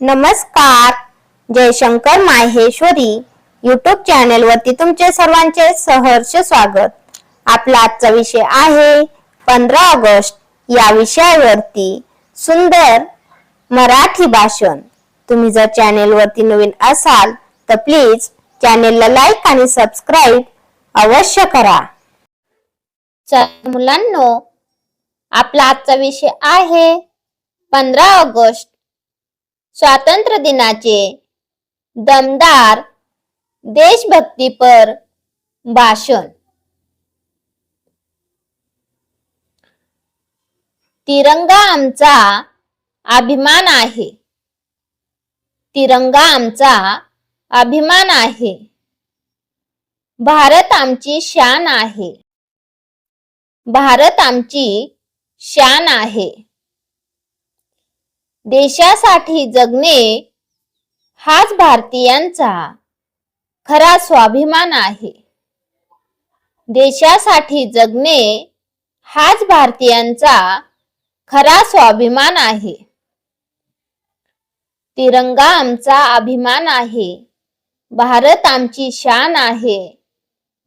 नमस्कार. Jaishankar Maheshwari YouTube channel वरती तुमचे सर्वांचे सहर्ष स्वागत. आपला आजचा विषय आहे 15 ऑगस्ट या विषयावरती सुंदर मराठी भाषण. तुम्ही जर चॅनल वरती नवीन असाल तर प्लीज चॅनलला लाईक आणि सबस्क्राईब अवश्य करा. चला मुलांनो, आपला आजचा विषय आहे 15 ऑगस्ट स्वातंत्र्य दिनाचे दमदार देशभक्तीपर भाषण. तिरंगा आमचा अभिमान आहे. तिरंगा आमचा अभिमान आहे. भारत आमची शान आहे. भारत आमची शान आहे. देशासाठी जगणे हाच भारतीयांचा खरा स्वाभिमान आहे. देशासाठी जगणे हाच भारतीयांचा खरा स्वाभिमान आहे. तिरंगा आमचा अभिमान आहे. भारत आमची शान आहे.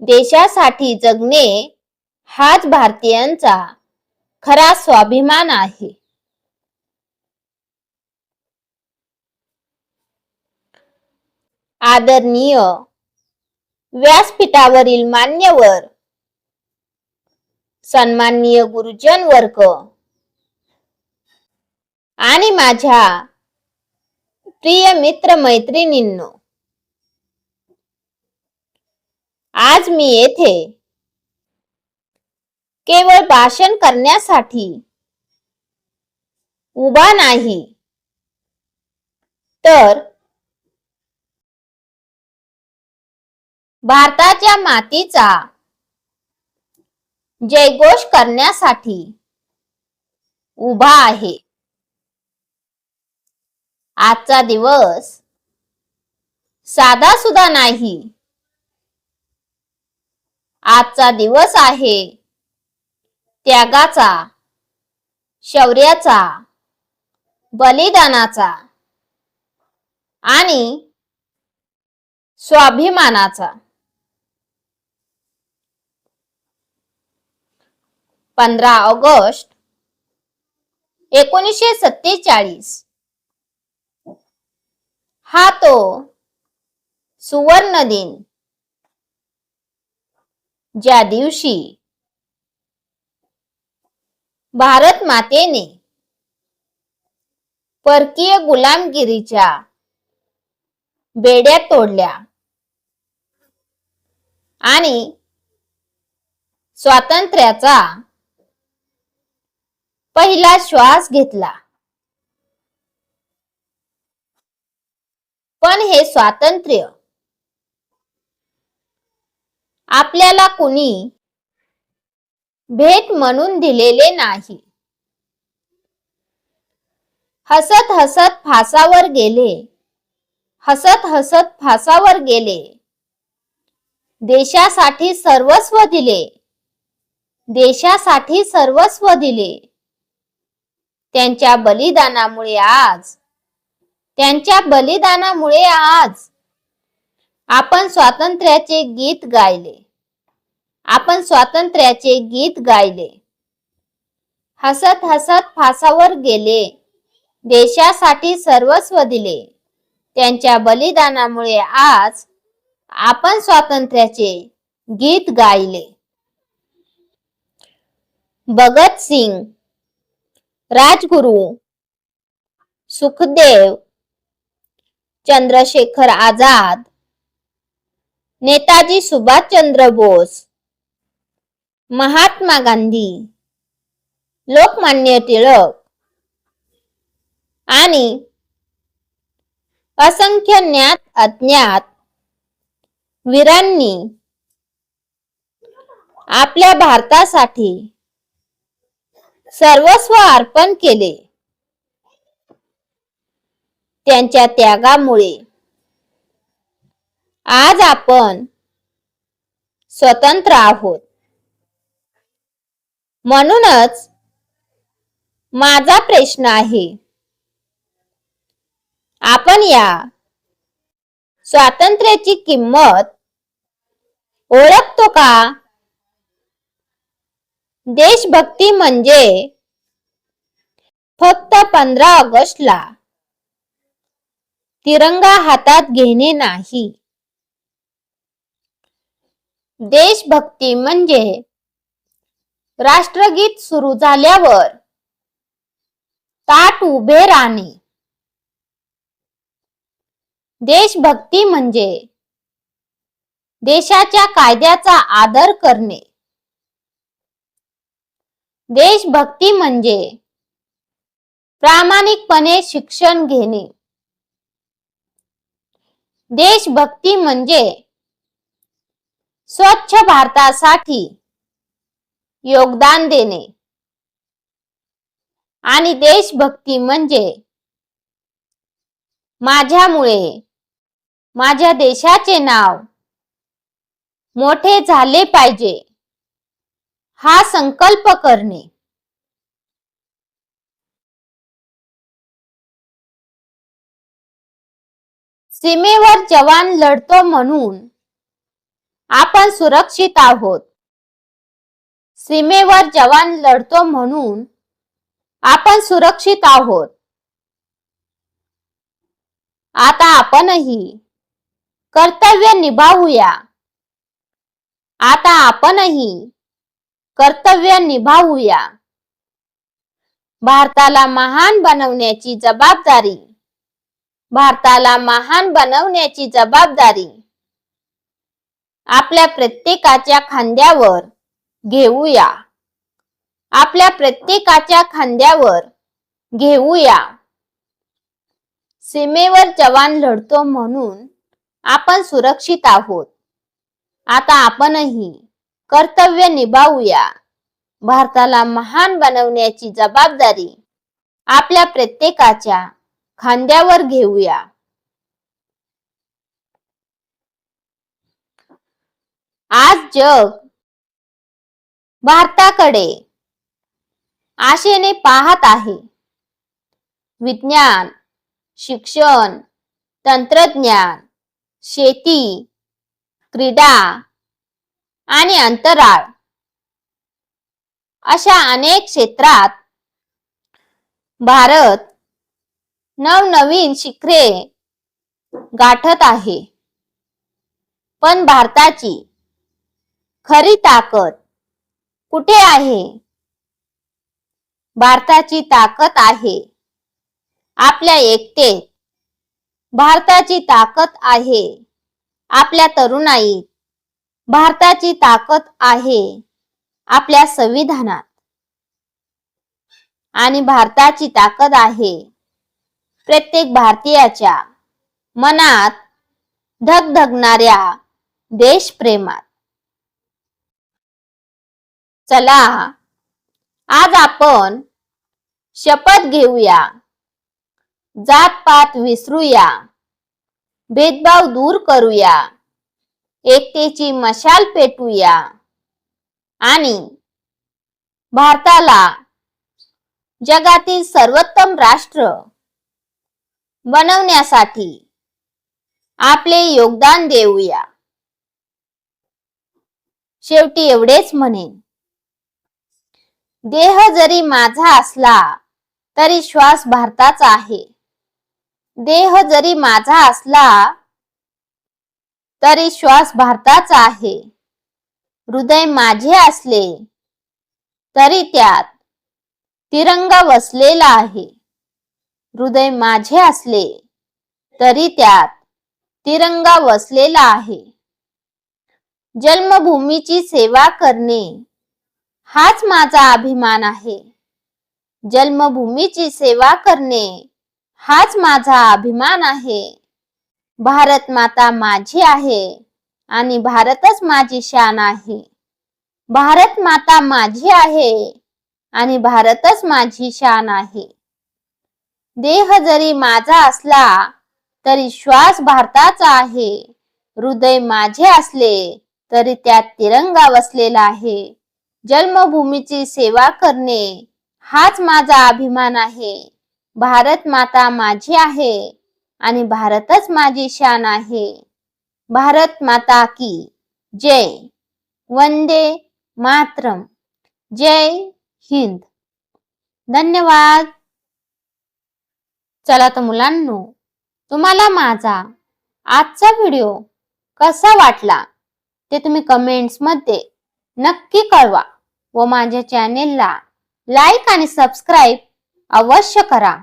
देशासाठी जगणे हाच भारतीयांचा खरा स्वाभिमान आहे. आदरणीय व्यासपीठावरील मान्यवर, सन्माननीय गुरुजन वर्ग आणि माझ्या प्रिय मित्र मैत्रिणींनो, आज मी येथे केवळ भाषण करण्यासाठी उभा नाही, तर भारताच्या मातीचा जयघोष करण्यासाठी उभा आहे. आजचा दिवस साधा सुद्धा नाही. आजचा दिवस आहे त्यागाचा, शौर्याचा, बलिदानाचा आणि स्वाभिमानाचा. 15 ऑगस्ट 1947 हा तो सुवर्ण दिन, ज्या दिवशी भारत मातेने परकीय गुलामगिरीच्या बेड्या तोडल्या आणि स्वातंत्र्याचा पहिला श्वास घेतला. पण हे स्वातंत्र्य आपल्याला कुणी भेट म्हणून दिलेले नाही. हसत हसत फासावर गेले. हसत हसत फासावर गेले. देशासाठी सर्वस्व दिले. देशासाठी सर्वस्व दिले. त्यांच्या बलिदानामुळे आज आपण स्वातंत्र्याचे गीत गायले. आपण स्वातंत्र्याचे गीत गायले. हसत हसत फासावर गेले. देशासाठी सर्वस्व दिले. त्यांच्या बलिदानामुळे आज आपण स्वातंत्र्याचे गीत गायले. भगत सिंग, राजगुरू, सुखदेव, चंद्रशेखर आझाद, नेताजी सुभाषचंद्र बोस, महात्मा गांधी, लोकमान्य टिळक आणि असंख्य ज्ञात अज्ञात वीरांनी आपल्या भारतासाठी सर्वस्व अर्पण केले. त्यांच्या त्यागामुळे आज आपण स्वतंत्र आहोत. म्हणूनच माझा प्रश्न आहे, आपण या स्वातंत्र्याची किंमत ओळखतो का? देशभक्ती म्हणजे फक्त 15 ऑगस्टला तिरंगा हातात घेणे नाही. देशभक्ती म्हणजे राष्ट्रगीत सुरू झाल्यावर ताठ उभे राहणे. देशभक्ती म्हणजे देशाच्या कायद्याचा आदर करणे. देशभक्ती म्हणजे प्रामाणिकपणे शिक्षण घेणे. देशभक्ती म्हणजे स्वच्छ भारतासाठी योगदान देणे. आणि देशभक्ती म्हणजे माझ्यामुळे माझ्या देशाचे नाव मोठे झाले पाहिजे हा संकल्प करणे. सीमेवर जवान लढतो म्हणून आपण सुरक्षित आहोत. सीमेवर जवान लढतो म्हणून आपण सुरक्षित आहोत. आता आपणही कर्तव्य निभावूया. आता आपणही कर्तव्य निभावूया. भारताला महान बनवण्याची जबाबदारी, भारताला महान बनवण्याची जबाबदारी आपल्या प्रत्येकाच्या खांद्यावर घेऊया. आपल्या प्रत्येकाच्या खांद्यावर घेऊया. सीमेवर जवान लढतो म्हणून आपण सुरक्षित आहोत. आता आपणही कर्तव्य निभावूया. भारताला महान बनवण्याची जबाबदारी आपल्या प्रत्येकाच्या खांद्यावर घेऊया. आज जग भारताकडे आशेने पाहत आहे. विज्ञान, शिक्षण, तंत्रज्ञान, शेती, क्रीडा आणि अंतराळ अशा अनेक क्षेत्रात भारत नवनवीन शिखरे गाठत आहे. पण भारताची खरी ताकद कुठे आहे? भारताची ताकद आहे आपल्या एकतेत. भारताची ताकद आहे आपल्या तरुणाईत. भारताची ताकद आहे आपल्या संविधानात. आणि भारताची ताकद आहे प्रत्येक भारतीयाच्या मनात धगधगणाऱ्या देशप्रेमात. चला आज आपण शपथ घेऊया. जातपात विसरूया. भेदभाव दूर करूया. एकतेची मशाल पेटूया. आणि भारताला जगातील सर्वोत्तम राष्ट्र बनवण्यासाठी आपले योगदान देऊया. शेवटी एवढेच म्हणेन, देह जरी माझा असला तरी श्वास भारताचा आहे. देह जरी माझा असला तरी श्वास भारताचा आहे. हृदय माझे असले तरी त्यात तिरंगा वसलेला आहे. हृदय माझे असले तरी त्यात तिरंगा वसलेला आहे. जन्मभूमीची सेवा करणे हाच माझा अभिमान आहे. जन्मभूमीची सेवा करणे हाच माझा अभिमान आहे. भारत माता माझी आहे आणि भारतच माझी शान आहे. भारत माता माझी आहे आणि भारतच माझी शान आहे. देह जरी माझा असला तरी श्वास भारताचा आहे. हृदय माझे असले तरी त्यात तिरंगा वसलेला आहे. जन्मभूमीची सेवा करणे हाच माझा अभिमान आहे. भारत माता माझी आहे आणि भारतच माझी शान आहे. भारत माता की जय. वंदे मातरम. जय हिंद. धन्यवाद. चला तर मुलांनो, तुम्हाला माझा आजचा व्हिडिओ कसा वाटला ते तुम्ही कमेंट्स मध्ये नक्की कळवा व माझ्या चॅनेलला लाईक आणि सबस्क्राईब अवश्य करा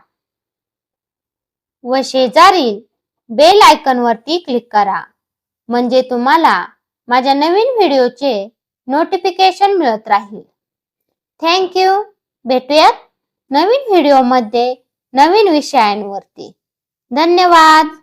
व शेजारील बेल आयकॉन वरती क्लिक करा, म्हणजे तुम्हाला माझ्या नवीन व्हिडिओचे नोटिफिकेशन मिळत राहील. Thank you. भेटूयात नवीन व्हिडिओमध्ये नवीन विषयांवरती. धन्यवाद.